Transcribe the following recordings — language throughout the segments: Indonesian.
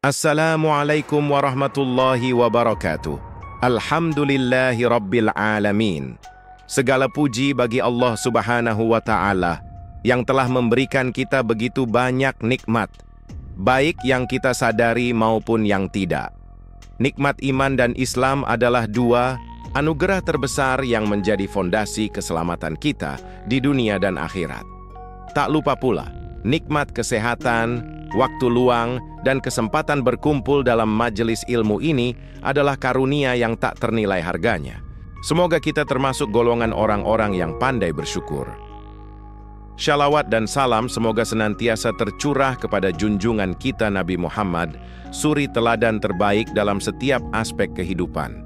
Assalamualaikum warahmatullahi wabarakatuh. Alhamdulillahi rabbil alamin. Segala puji bagi Allah subhanahu wa ta'ala yang telah memberikan kita begitu banyak nikmat, baik yang kita sadari maupun yang tidak. Nikmat iman dan Islam adalah dua anugerah terbesar yang menjadi fondasi keselamatan kita di dunia dan akhirat. Tak lupa pula, nikmat kesehatan, waktu luang, dan kesempatan berkumpul dalam majelis ilmu ini adalah karunia yang tak ternilai harganya. Semoga kita termasuk golongan orang-orang yang pandai bersyukur. Shalawat dan salam semoga senantiasa tercurah kepada junjungan kita Nabi Muhammad, suri teladan terbaik dalam setiap aspek kehidupan.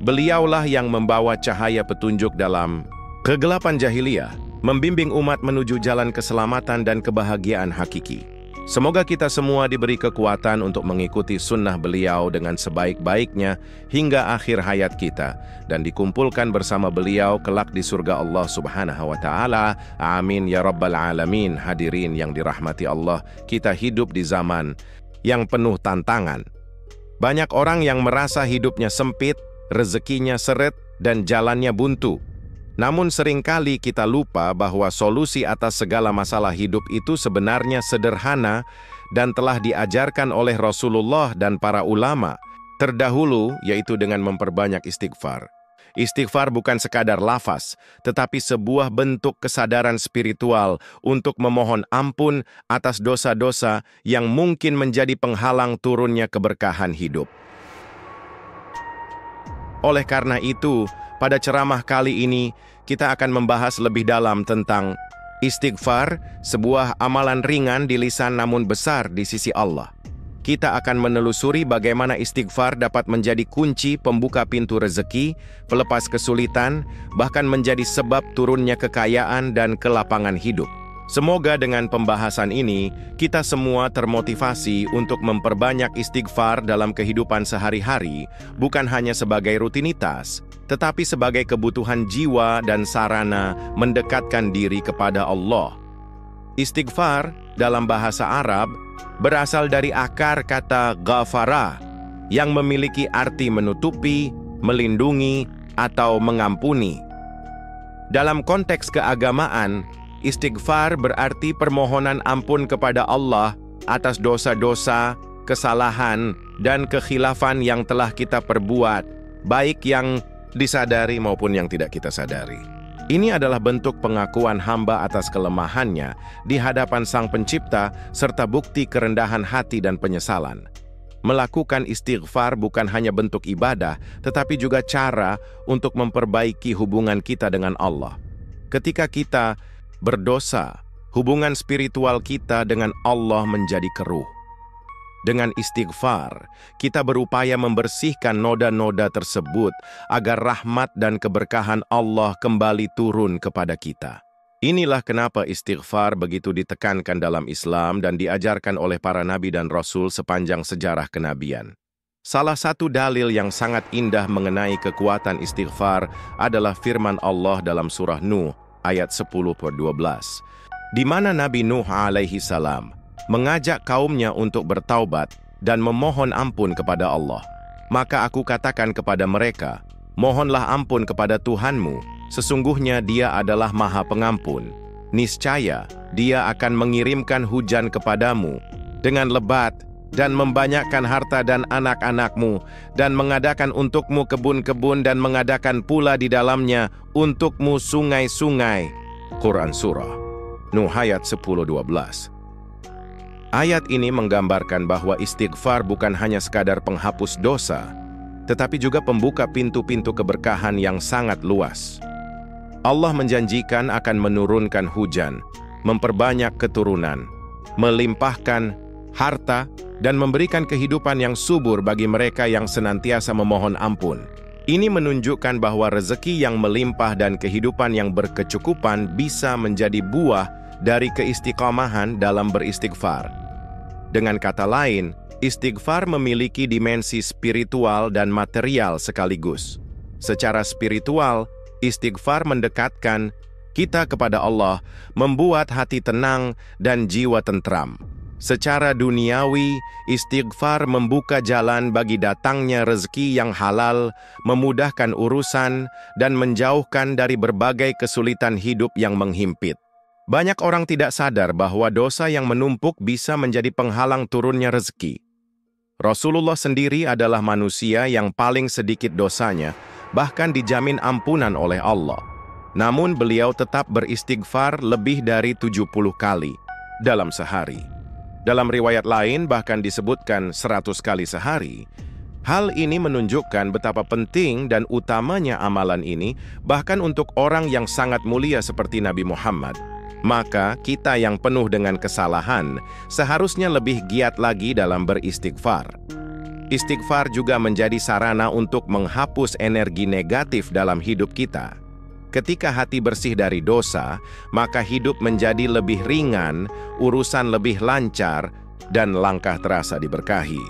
Beliaulah yang membawa cahaya petunjuk dalam kegelapan jahiliyah, membimbing umat menuju jalan keselamatan dan kebahagiaan hakiki. Semoga kita semua diberi kekuatan untuk mengikuti sunnah beliau dengan sebaik-baiknya hingga akhir hayat kita dan dikumpulkan bersama beliau kelak di surga Allah subhanahu wa ta'ala. Amin ya rabbal alamin. Hadirin yang dirahmati Allah, kita hidup di zaman yang penuh tantangan. Banyak orang yang merasa hidupnya sempit, rezekinya seret, dan jalannya buntu. Namun seringkali kita lupa bahwa solusi atas segala masalah hidup itu sebenarnya sederhana dan telah diajarkan oleh Rasulullah dan para ulama terdahulu, yaitu dengan memperbanyak istighfar. Istighfar bukan sekadar lafaz, tetapi sebuah bentuk kesadaran spiritual untuk memohon ampun atas dosa-dosa yang mungkin menjadi penghalang turunnya keberkahan hidup. Oleh karena itu, pada ceramah kali ini, kita akan membahas lebih dalam tentang istighfar, sebuah amalan ringan di lisan namun besar di sisi Allah. Kita akan menelusuri bagaimana istighfar dapat menjadi kunci pembuka pintu rezeki, pelepas kesulitan, bahkan menjadi sebab turunnya kekayaan dan kelapangan hidup. Semoga dengan pembahasan ini, kita semua termotivasi untuk memperbanyak istighfar dalam kehidupan sehari-hari, bukan hanya sebagai rutinitas, tetapi sebagai kebutuhan jiwa dan sarana mendekatkan diri kepada Allah. Istighfar dalam bahasa Arab berasal dari akar kata ghafara, yang memiliki arti menutupi, melindungi, atau mengampuni. Dalam konteks keagamaan, istighfar berarti permohonan ampun kepada Allah atas dosa-dosa, kesalahan, dan kekhilafan yang telah kita perbuat, baik yang disadari maupun yang tidak kita sadari. Ini adalah bentuk pengakuan hamba atas kelemahannya di hadapan Sang Pencipta serta bukti kerendahan hati dan penyesalan. Melakukan istighfar bukan hanya bentuk ibadah, tetapi juga cara untuk memperbaiki hubungan kita dengan Allah. Ketika kita berdosa, hubungan spiritual kita dengan Allah menjadi keruh. Dengan istighfar, kita berupaya membersihkan noda-noda tersebut agar rahmat dan keberkahan Allah kembali turun kepada kita. Inilah kenapa istighfar begitu ditekankan dalam Islam dan diajarkan oleh para nabi dan rasul sepanjang sejarah kenabian. Salah satu dalil yang sangat indah mengenai kekuatan istighfar adalah firman Allah dalam surah Nuh ayat 10-12, di mana Nabi Nuh alaihi salam mengajak kaumnya untuk bertaubat dan memohon ampun kepada Allah. Maka aku katakan kepada mereka, mohonlah ampun kepada Tuhanmu, sesungguhnya Dia adalah Maha Pengampun. Niscaya Dia akan mengirimkan hujan kepadamu dengan lebat dan membanyakkan harta dan anak-anakmu, dan mengadakan untukmu kebun-kebun dan mengadakan pula di dalamnya untukmu sungai-sungai. Quran Surah Nuh ayat 10-12. Ayat ini menggambarkan bahwa istighfar bukan hanya sekadar penghapus dosa, tetapi juga pembuka pintu-pintu keberkahan yang sangat luas. Allah menjanjikan akan menurunkan hujan, memperbanyak keturunan, melimpahkan harta, dan memberikan kehidupan yang subur bagi mereka yang senantiasa memohon ampun. Ini menunjukkan bahwa rezeki yang melimpah dan kehidupan yang berkecukupan bisa menjadi buah dari keistiqomahan dalam beristighfar. Dengan kata lain, istighfar memiliki dimensi spiritual dan material sekaligus. Secara spiritual, istighfar mendekatkan kita kepada Allah, membuat hati tenang dan jiwa tentram. Secara duniawi, istighfar membuka jalan bagi datangnya rezeki yang halal, memudahkan urusan, dan menjauhkan dari berbagai kesulitan hidup yang menghimpit. Banyak orang tidak sadar bahwa dosa yang menumpuk bisa menjadi penghalang turunnya rezeki. Rasulullah sendiri adalah manusia yang paling sedikit dosanya, bahkan dijamin ampunan oleh Allah. Namun beliau tetap beristighfar lebih dari 70 kali dalam sehari. Dalam riwayat lain bahkan disebutkan 100 kali sehari. Hal ini menunjukkan betapa penting dan utamanya amalan ini bahkan untuk orang yang sangat mulia seperti Nabi Muhammad. Maka kita yang penuh dengan kesalahan seharusnya lebih giat lagi dalam beristighfar. Istighfar juga menjadi sarana untuk menghapus energi negatif dalam hidup kita. Ketika hati bersih dari dosa, maka hidup menjadi lebih ringan, urusan lebih lancar, dan langkah terasa diberkahi.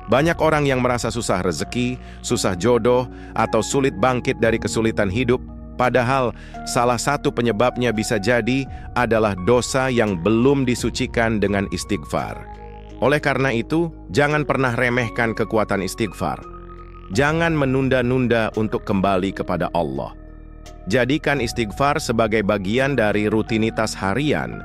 Banyak orang yang merasa susah rezeki, susah jodoh, atau sulit bangkit dari kesulitan hidup, padahal salah satu penyebabnya bisa jadi adalah dosa yang belum disucikan dengan istighfar. Oleh karena itu, jangan pernah remehkan kekuatan istighfar. Jangan menunda-nunda untuk kembali kepada Allah. Jadikan istighfar sebagai bagian dari rutinitas harian,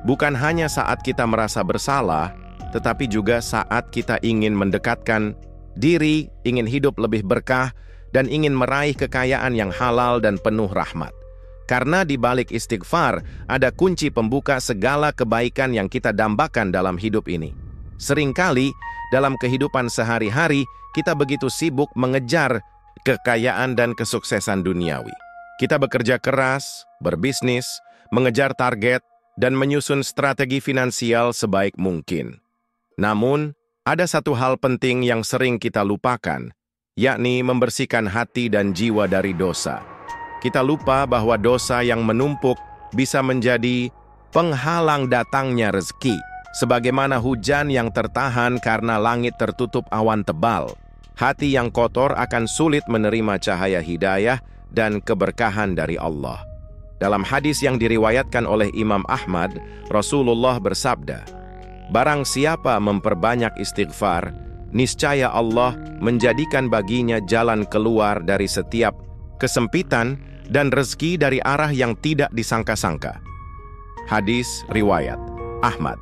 bukan hanya saat kita merasa bersalah, tetapi juga saat kita ingin mendekatkan diri, ingin hidup lebih berkah, dan ingin meraih kekayaan yang halal dan penuh rahmat. Karena di balik istighfar ada kunci pembuka segala kebaikan yang kita dambakan dalam hidup ini. Seringkali dalam kehidupan sehari-hari kita begitu sibuk mengejar kekayaan dan kesuksesan duniawi. Kita bekerja keras, berbisnis, mengejar target, dan menyusun strategi finansial sebaik mungkin. Namun, ada satu hal penting yang sering kita lupakan, yakni membersihkan hati dan jiwa dari dosa. Kita lupa bahwa dosa yang menumpuk bisa menjadi penghalang datangnya rezeki, sebagaimana hujan yang tertahan karena langit tertutup awan tebal. Hati yang kotor akan sulit menerima cahaya hidayah dan keberkahan dari Allah. Dalam hadis yang diriwayatkan oleh Imam Ahmad, Rasulullah bersabda, "Barang siapa memperbanyak istighfar, niscaya Allah menjadikan baginya jalan keluar dari setiap kesempitan dan rezeki dari arah yang tidak disangka-sangka." Hadis riwayat Ahmad.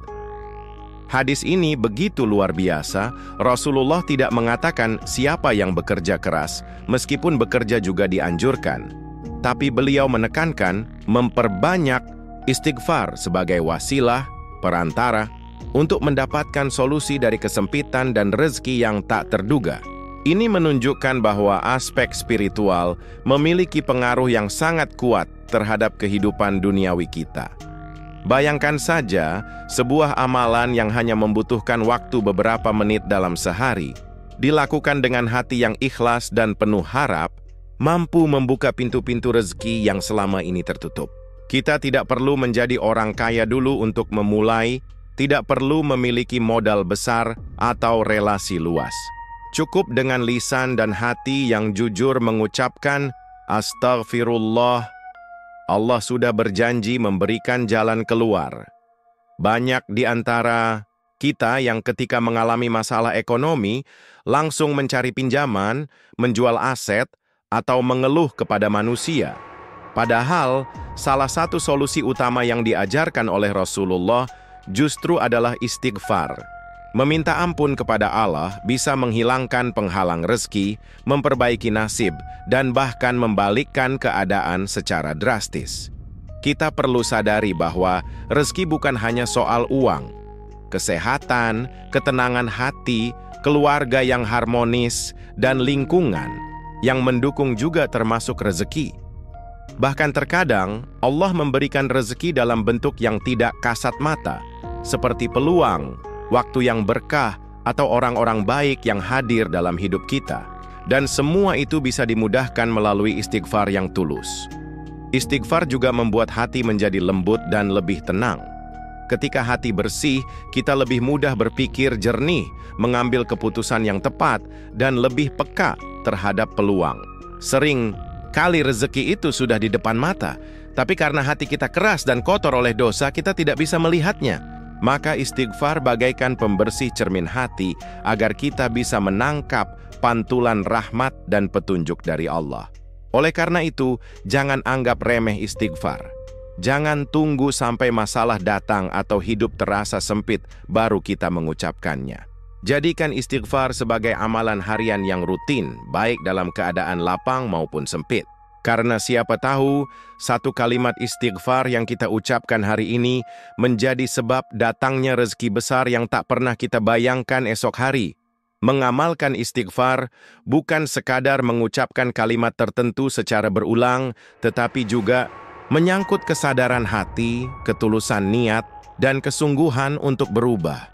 Hadis ini begitu luar biasa, Rasulullah tidak mengatakan siapa yang bekerja keras, meskipun bekerja juga dianjurkan. Tapi beliau menekankan memperbanyak istighfar sebagai wasilah, perantara, untuk mendapatkan solusi dari kesempitan dan rezeki yang tak terduga. Ini menunjukkan bahwa aspek spiritual memiliki pengaruh yang sangat kuat terhadap kehidupan duniawi kita. Bayangkan saja, sebuah amalan yang hanya membutuhkan waktu beberapa menit dalam sehari, dilakukan dengan hati yang ikhlas dan penuh harap, mampu membuka pintu-pintu rezeki yang selama ini tertutup. Kita tidak perlu menjadi orang kaya dulu untuk memulai, tidak perlu memiliki modal besar atau relasi luas. Cukup dengan lisan dan hati yang jujur mengucapkan, "Astaghfirullah." Allah sudah berjanji memberikan jalan keluar. Banyak di antara kita yang ketika mengalami masalah ekonomi, langsung mencari pinjaman, menjual aset, atau mengeluh kepada manusia. Padahal, salah satu solusi utama yang diajarkan oleh Rasulullah justru adalah istighfar. Meminta ampun kepada Allah bisa menghilangkan penghalang rezeki, memperbaiki nasib, dan bahkan membalikkan keadaan secara drastis. Kita perlu sadari bahwa rezeki bukan hanya soal uang. Kesehatan, ketenangan hati, keluarga yang harmonis, dan lingkungan yang mendukung juga termasuk rezeki. Bahkan terkadang, Allah memberikan rezeki dalam bentuk yang tidak kasat mata, seperti peluang, waktu yang berkah, atau orang-orang baik yang hadir dalam hidup kita. Dan semua itu bisa dimudahkan melalui istighfar yang tulus. Istighfar juga membuat hati menjadi lembut dan lebih tenang. Ketika hati bersih, kita lebih mudah berpikir jernih, mengambil keputusan yang tepat, dan lebih peka terhadap peluang. Sering kali rezeki itu sudah di depan mata, tapi karena hati kita keras dan kotor oleh dosa, kita tidak bisa melihatnya. Maka istighfar bagaikan pembersih cermin hati agar kita bisa menangkap pantulan rahmat dan petunjuk dari Allah. Oleh karena itu, jangan anggap remeh istighfar. Jangan tunggu sampai masalah datang atau hidup terasa sempit baru kita mengucapkannya. Jadikan istighfar sebagai amalan harian yang rutin, baik dalam keadaan lapang maupun sempit. Karena siapa tahu, satu kalimat istighfar yang kita ucapkan hari ini menjadi sebab datangnya rezeki besar yang tak pernah kita bayangkan esok hari. Mengamalkan istighfar bukan sekadar mengucapkan kalimat tertentu secara berulang, tetapi juga menyangkut kesadaran hati, ketulusan niat, dan kesungguhan untuk berubah.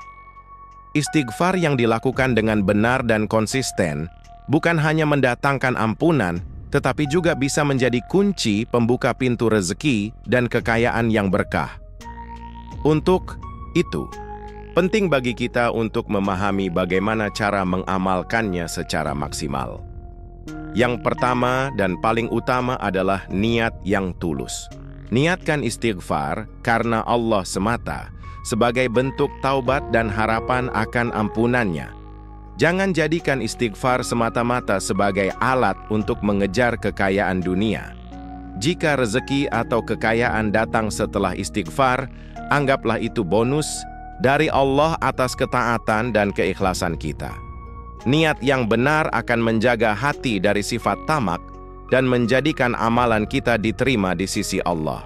Istighfar yang dilakukan dengan benar dan konsisten bukan hanya mendatangkan ampunan, tetapi juga bisa menjadi kunci pembuka pintu rezeki dan kekayaan yang berkah. Untuk itu, penting bagi kita untuk memahami bagaimana cara mengamalkannya secara maksimal. Yang pertama dan paling utama adalah niat yang tulus. Niatkan istighfar karena Allah semata, sebagai bentuk taubat dan harapan akan ampunannya. Jangan jadikan istighfar semata-mata sebagai alat untuk mengejar kekayaan dunia. Jika rezeki atau kekayaan datang setelah istighfar, anggaplah itu bonus dari Allah atas ketaatan dan keikhlasan kita. Niat yang benar akan menjaga hati dari sifat tamak dan menjadikan amalan kita diterima di sisi Allah.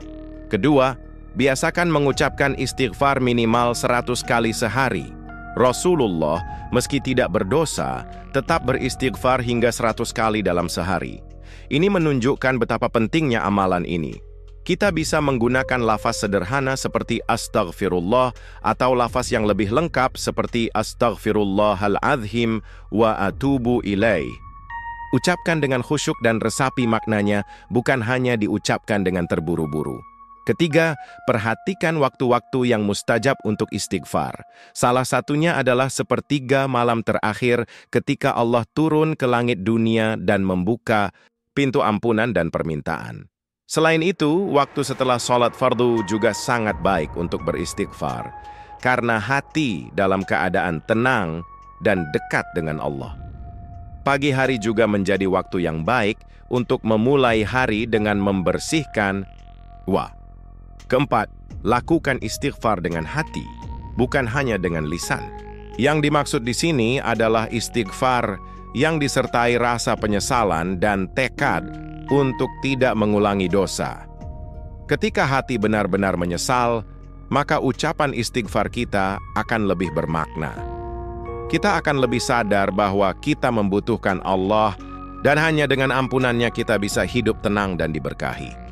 Kedua, biasakan mengucapkan istighfar minimal 100 kali sehari. Rasulullah, meski tidak berdosa, tetap beristighfar hingga 100 kali dalam sehari. Ini menunjukkan betapa pentingnya amalan ini. Kita bisa menggunakan lafaz sederhana seperti astaghfirullah atau lafaz yang lebih lengkap seperti astaghfirullahal-azim wa atubu ilaih. Ucapkan dengan khusyuk dan resapi maknanya, bukan hanya diucapkan dengan terburu-buru. Ketiga, perhatikan waktu-waktu yang mustajab untuk istighfar. Salah satunya adalah sepertiga malam terakhir ketika Allah turun ke langit dunia dan membuka pintu ampunan dan permintaan. Selain itu, waktu setelah sholat fardu juga sangat baik untuk beristighfar, karena hati dalam keadaan tenang dan dekat dengan Allah. Pagi hari juga menjadi waktu yang baik untuk memulai hari dengan membersihkan Keempat, lakukan istighfar dengan hati, bukan hanya dengan lisan. Yang dimaksud di sini adalah istighfar yang disertai rasa penyesalan dan tekad untuk tidak mengulangi dosa. Ketika hati benar-benar menyesal, maka ucapan istighfar kita akan lebih bermakna. Kita akan lebih sadar bahwa kita membutuhkan Allah dan hanya dengan ampunannya kita bisa hidup tenang dan diberkahi.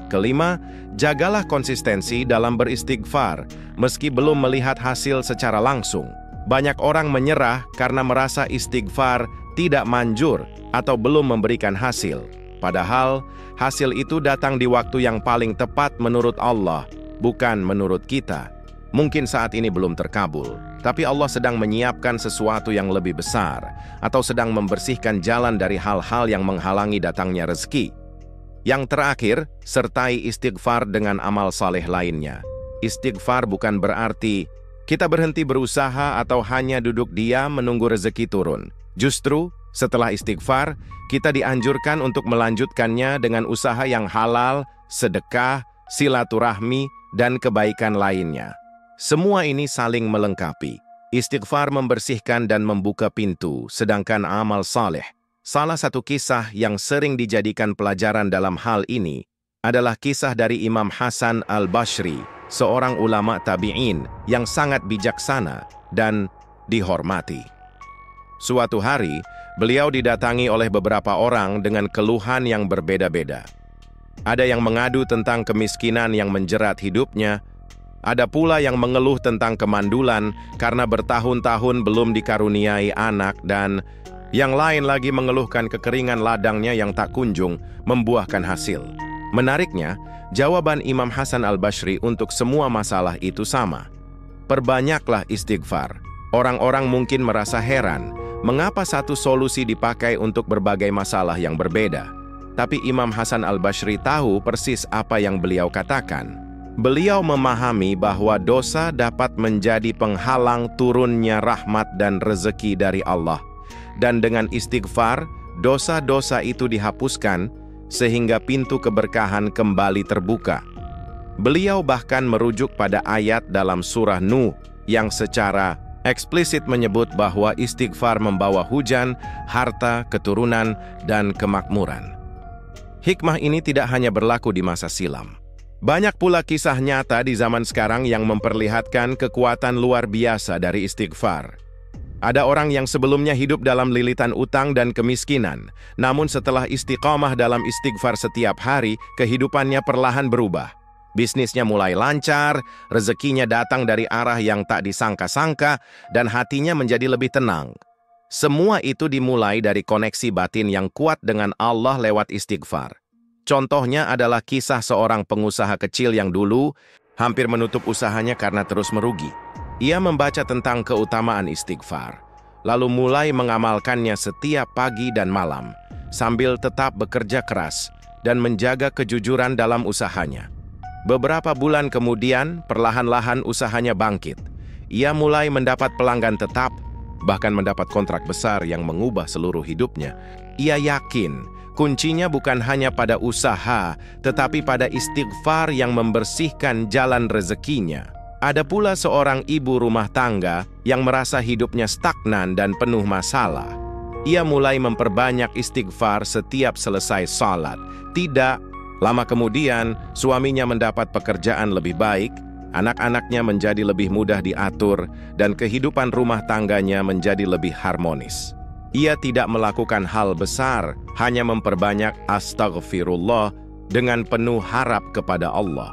Kelima, jagalah konsistensi dalam beristighfar, meski belum melihat hasil secara langsung. Banyak orang menyerah karena merasa istighfar tidak manjur atau belum memberikan hasil. Padahal, hasil itu datang di waktu yang paling tepat menurut Allah, bukan menurut kita. Mungkin saat ini belum terkabul, tapi Allah sedang menyiapkan sesuatu yang lebih besar, atau sedang membersihkan jalan dari hal-hal yang menghalangi datangnya rezeki. Yang terakhir, sertai istighfar dengan amal saleh lainnya. Istighfar bukan berarti kita berhenti berusaha atau hanya duduk diam menunggu rezeki turun. Justru, setelah istighfar, kita dianjurkan untuk melanjutkannya dengan usaha yang halal, sedekah, silaturahmi, dan kebaikan lainnya. Semua ini saling melengkapi. Istighfar membersihkan dan membuka pintu, sedangkan amal saleh. Salah satu kisah yang sering dijadikan pelajaran dalam hal ini adalah kisah dari Imam Hasan al-Basri, seorang ulama tabi'in yang sangat bijaksana dan dihormati. Suatu hari, beliau didatangi oleh beberapa orang dengan keluhan yang berbeda-beda. Ada yang mengadu tentang kemiskinan yang menjerat hidupnya, ada pula yang mengeluh tentang kemandulan karena bertahun-tahun belum dikaruniai anak, dan yang lain lagi mengeluhkan kekeringan ladangnya yang tak kunjung membuahkan hasil. Menariknya, jawaban Imam Hasan al-Basri untuk semua masalah itu sama. Perbanyaklah istighfar. Orang-orang mungkin merasa heran, mengapa satu solusi dipakai untuk berbagai masalah yang berbeda. Tapi Imam Hasan al-Basri tahu persis apa yang beliau katakan. Beliau memahami bahwa dosa dapat menjadi penghalang turunnya rahmat dan rezeki dari Allah. Dan dengan istighfar, dosa-dosa itu dihapuskan sehingga pintu keberkahan kembali terbuka. Beliau bahkan merujuk pada ayat dalam surah Nuh yang secara eksplisit menyebut bahwa istighfar membawa hujan, harta, keturunan, dan kemakmuran. Hikmah ini tidak hanya berlaku di masa silam. Banyak pula kisah nyata di zaman sekarang yang memperlihatkan kekuatan luar biasa dari istighfar. Ada orang yang sebelumnya hidup dalam lilitan utang dan kemiskinan, namun setelah istiqamah dalam istighfar setiap hari, kehidupannya perlahan berubah. Bisnisnya mulai lancar, rezekinya datang dari arah yang tak disangka-sangka, dan hatinya menjadi lebih tenang. Semua itu dimulai dari koneksi batin yang kuat dengan Allah lewat istighfar. Contohnya adalah kisah seorang pengusaha kecil yang dulu hampir menutup usahanya karena terus merugi. Ia membaca tentang keutamaan istighfar, lalu mulai mengamalkannya setiap pagi dan malam, sambil tetap bekerja keras dan menjaga kejujuran dalam usahanya. Beberapa bulan kemudian, perlahan-lahan usahanya bangkit. Ia mulai mendapat pelanggan tetap, bahkan mendapat kontrak besar yang mengubah seluruh hidupnya. Ia yakin kuncinya bukan hanya pada usaha, tetapi pada istighfar yang membersihkan jalan rezekinya. Ada pula seorang ibu rumah tangga yang merasa hidupnya stagnan dan penuh masalah. Ia mulai memperbanyak istighfar setiap selesai salat. Tidak lama kemudian, suaminya mendapat pekerjaan lebih baik, anak-anaknya menjadi lebih mudah diatur, dan kehidupan rumah tangganya menjadi lebih harmonis. Ia tidak melakukan hal besar, hanya memperbanyak astaghfirullah dengan penuh harap kepada Allah.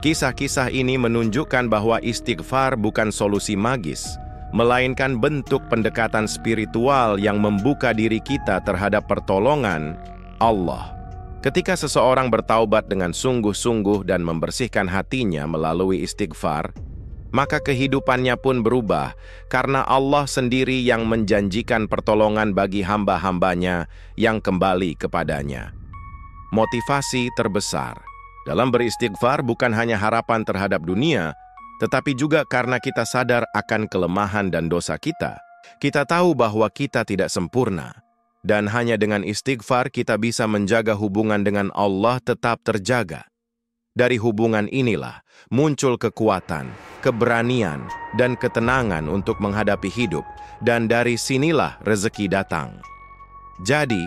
Kisah-kisah ini menunjukkan bahwa istighfar bukan solusi magis, melainkan bentuk pendekatan spiritual yang membuka diri kita terhadap pertolongan Allah. Ketika seseorang bertaubat dengan sungguh-sungguh dan membersihkan hatinya melalui istighfar, maka kehidupannya pun berubah, karena Allah sendiri yang menjanjikan pertolongan bagi hamba-hambanya yang kembali kepadanya. Motivasi terbesar dalam beristighfar bukan hanya harapan terhadap dunia, tetapi juga karena kita sadar akan kelemahan dan dosa kita. Kita tahu bahwa kita tidak sempurna, dan hanya dengan istighfar kita bisa menjaga hubungan dengan Allah tetap terjaga. Dari hubungan inilah muncul kekuatan, keberanian, dan ketenangan untuk menghadapi hidup, dan dari sinilah rezeki datang. Jadi,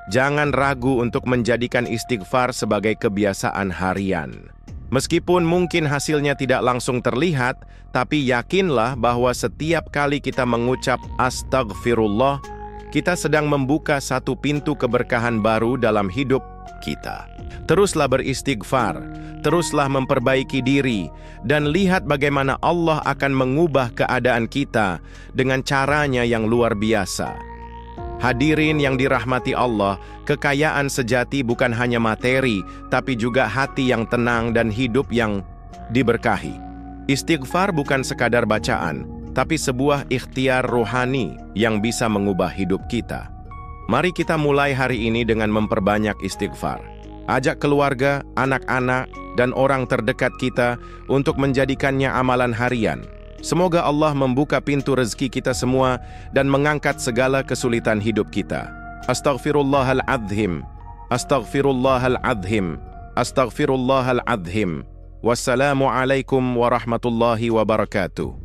jangan ragu untuk menjadikan istighfar sebagai kebiasaan harian. Meskipun mungkin hasilnya tidak langsung terlihat, tapi yakinlah bahwa setiap kali kita mengucap astagfirullah, kita sedang membuka satu pintu keberkahan baru dalam hidup kita. Teruslah beristighfar, teruslah memperbaiki diri, dan lihat bagaimana Allah akan mengubah keadaan kita dengan caranya yang luar biasa. Hadirin yang dirahmati Allah, kekayaan sejati bukan hanya materi, tapi juga hati yang tenang dan hidup yang diberkahi. Istighfar bukan sekadar bacaan, tapi sebuah ikhtiar rohani yang bisa mengubah hidup kita. Mari kita mulai hari ini dengan memperbanyak istighfar. Ajak keluarga, anak-anak, dan orang terdekat kita untuk menjadikannya amalan harian. Semoga Allah membuka pintu rezeki kita semua dan mengangkat segala kesulitan hidup kita. Astaghfirullahaladzim. Astaghfirullahaladzim. Astaghfirullahaladzim. Wassalamualaikum warahmatullahi wabarakatuh.